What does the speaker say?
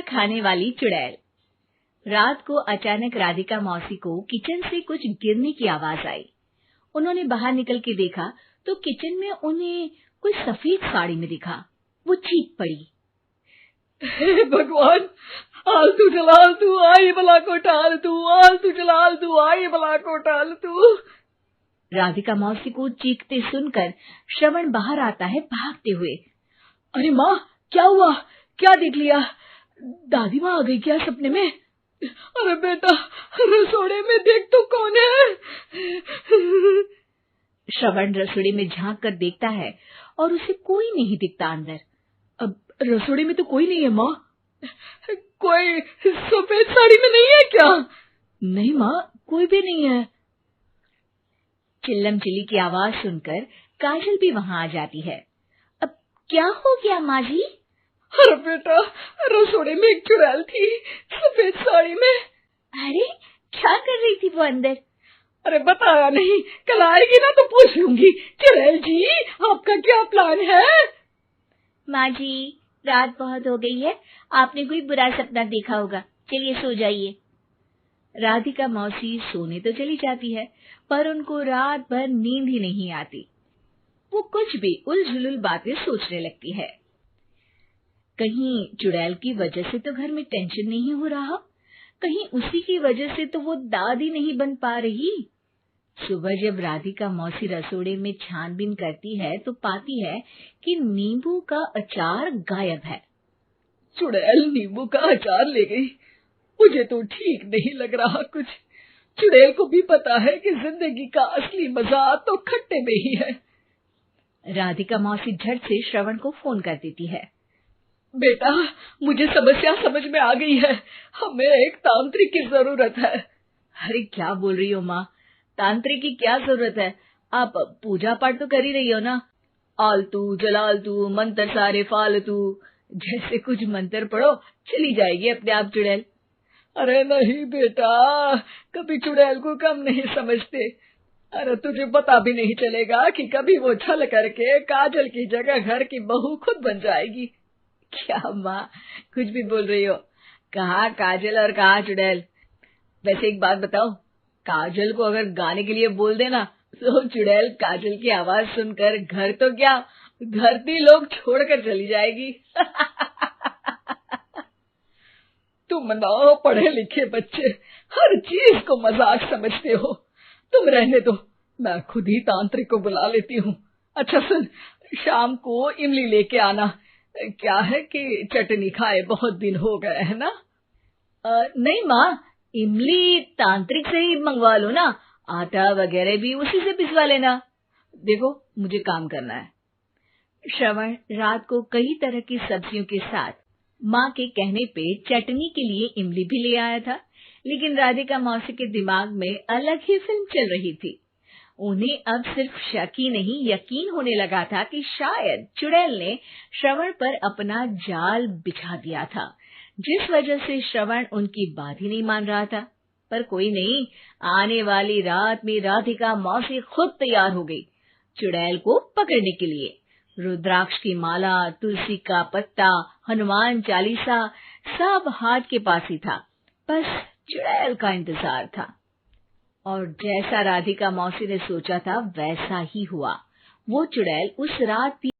खाने वाली चुड़ैल। रात को अचानक राधिका मौसी को किचन से कुछ गिरने की आवाज आई। उन्होंने बाहर निकल के देखा तो किचन में उन्हें कोई सफेद साड़ी में दिखा। वो चीख पड़ी, हे भगवान, आलतू जलाल तू आई भला को टाल तू, आलतू जलाल तू आई भला को टाल तू। राधिका मौसी को चीखते सुनकर श्रवण बाहर आता है भागते हुए। अरे माँ, क्या हुआ? क्या देख लिया? दादी माँ आ गई क्या सपने में? अरे बेटा, रसोड़े में देख तो कौन है? श्रवण रसोड़े में झांक कर देखता है और उसे कोई नहीं दिखता अंदर। अब रसोड़े में तो कोई नहीं है माँ। कोई सफेद साड़ी में नहीं है क्या? नहीं माँ, कोई भी नहीं है। चिल्लम चिल्ली की आवाज सुनकर काजल भी वहां आ जाती है। अब क्या हो गया माँ जी? अरे बेटा, रसोड़े में एक चुड़ैल थी सफेद साड़ी में। अरे क्या कर रही थी वो अंदर? अरे बताया नहीं, कल आएगी ना तो पूछ लूंगी। चुड़ैल जी, आपका क्या प्लान है? माँ जी, रात बहुत हो गई है, आपने कोई बुरा सपना देखा होगा, चलिए सो जाइए। राधिका मौसी सोने तो चली जाती है, पर उनको रात भर नींद ही नहीं आती। वो कुछ भी उलझुल बातें सोचने लगती है। कहीं चुड़ैल की वजह से तो घर में टेंशन नहीं हो रहा, कहीं उसी की वजह से तो वो दादी नहीं बन पा रही। सुबह जब राधिका मौसी रसोड़े में छानबीन करती है तो पाती है कि नींबू का अचार गायब है। चुड़ैल नींबू का अचार ले गई, मुझे तो ठीक नहीं लग रहा कुछ। चुड़ैल को भी पता है कि जिंदगी का असली मजा तो खट्टे में ही है। राधिका मौसी झट से श्रवण को फोन कर देती है। बेटा, मुझे समस्या समझ में आ गई है, हमें एक तांत्रिक की जरूरत है। अरे क्या बोल रही हो माँ, तांत्रिक की क्या जरूरत है? आप पूजा पाठ तो कर ही रही हो ना। आलतू जलालतू मंत्र सारे फालतू जैसे कुछ मंत्र पढ़ो, चली जाएगी अपने आप चुड़ैल। अरे नहीं बेटा, कभी चुड़ैल को कम नहीं समझते। अरे तुझे पता भी नहीं चलेगा कि कभी वो छल करके काजल की जगह घर की बहू खुद बन जाएगी। क्या माँ, कुछ भी बोल रही हो? कहाँ काजल और कहाँ चुड़ैल? वैसे एक बात बताओ, काजल को अगर गाने के लिए बोल देना तो चुड़ैल काजल की आवाज सुनकर घर तो क्या, धरती लोग छोड़कर चली जाएगी। तुम ना पढ़े लिखे बच्चे हर चीज को मजाक समझते हो। तुम रहने दो, मैं खुद ही तांत्रिक को बुला लेती हूँ। अच्छा सुन, शाम को इमली लेके आना। क्या है कि चटनी खाए बहुत दिन हो गए है ना? नहीं माँ, इमली तांत्रिक से ही मंगवा लो ना, आटा वगैरह भी उसी से पिसवा लेना। देखो मुझे काम करना है। श्रवण रात को कई तरह की सब्जियों के साथ माँ के कहने पे चटनी के लिए इमली भी ले आया था, लेकिन राधिका मौसी के दिमाग में अलग ही फिल्म चल रही थी। उन्हें अब सिर्फ शक ही नहीं यकीन होने लगा था कि शायद चुड़ैल ने श्रवण पर अपना जाल बिछा दिया था, जिस वजह से श्रवण उनकी बात ही नहीं मान रहा था। पर कोई नहीं, आने वाली रात में राधिका मौसी खुद तैयार हो गई चुड़ैल को पकड़ने के लिए। रुद्राक्ष की माला, तुलसी का पत्ता, हनुमान चालीसा सब हाथ के पास ही था, बस चुड़ैल का इंतजार था। और जैसा राधिका मौसी ने सोचा था वैसा ही हुआ। वो चुड़ैल उस रात भी